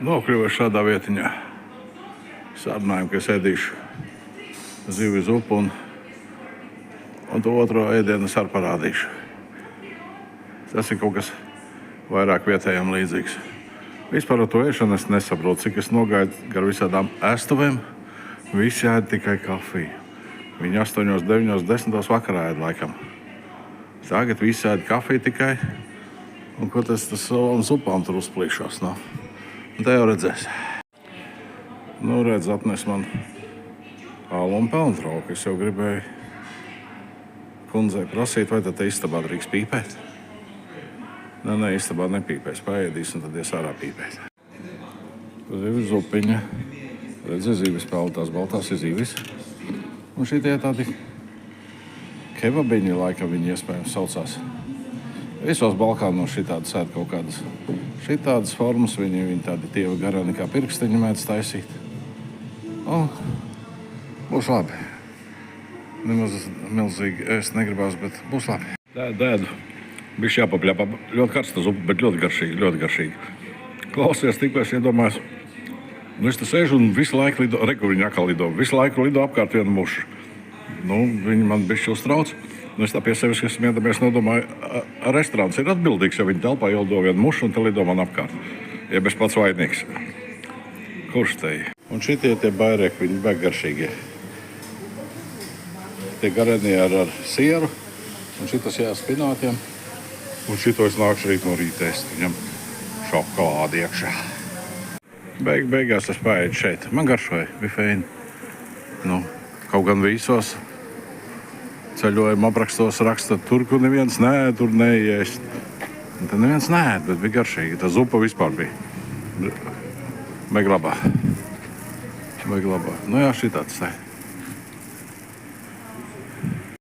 Nokļuvu šādā vietiņā. Sarunājam, ka es ēdīšu zivi zupu un to otro ēdienu es arī parādīšu. Tas ir kaut kas vairāk vietējām līdzīgs. Vispār ar to ēšanu es nesaprotu, cik es nogaidu gar visādām ēstuvēm. Visi ēd tikai kafiju. Viņi 8, 9, 10 vakarā ēd laikam. Tagad visi ēd kafiju tikai. Un ko tas savām zupām tur uzplīšos? No? Un te jau redzēs. Nu, redz, atnes man alu un pelntrauku. Es jau gribēju kundzei prasīt, vai tad te istabā drīkst pīpēt. Nē, istabā nepīpēs. Paēdīs un tad ies ārā pīpēt. Zivis zupiņa. Redzi, zivis pelna, tās baltās ir zivis. Un šitie tādi kebabiņi laikam viņi iespējams saucās. Visos Balkānos šitādi sēd kaut kādas šitādas formas. Viņi tādi tievi garani kā pirkstiņi mēdz taisīt. Un būs labi. Nemaz milzīgi ēst negribās, bet būs labi. Dēdu. Bišķi jāpapļāpā. Ļoti karsta zupa, bet ļoti garšīgi, ļoti garšīgi. Klausies, tikko es iedomājos. Nu, es te sēžu un visu laiku lido, reku viņi atkal lido. Visu laiku lido apkārt vienu mušu. Nu, viņi man bišķi uztrauc. Nu, es tā pie sevis, kas smiedamies, nodomāju, restorāns ir atbildīgs, ja viņi telpā ielido vienu mušu un te lido man apkārt. Ja bez pats vainīgs. Kurš te ir? Un šitie tie bairēki, viņi bēg garšīgie. Tie garenie ar sieru. Un šitas jā spinātiem. Un šito es nākšu rīt no rīta ēst. Viņam šokolādi iekšā. Beigās es paēdu šeit. Man garšoja bifeini. Nu, kaut gan visos ceļojuma aprakstos raksta, tur, kur neviens nē, tur neiest. Tad neviens nē, bet bija garšīgi. Tā zupa vispār bija. Beglabā. Nu jā, šitāds tā.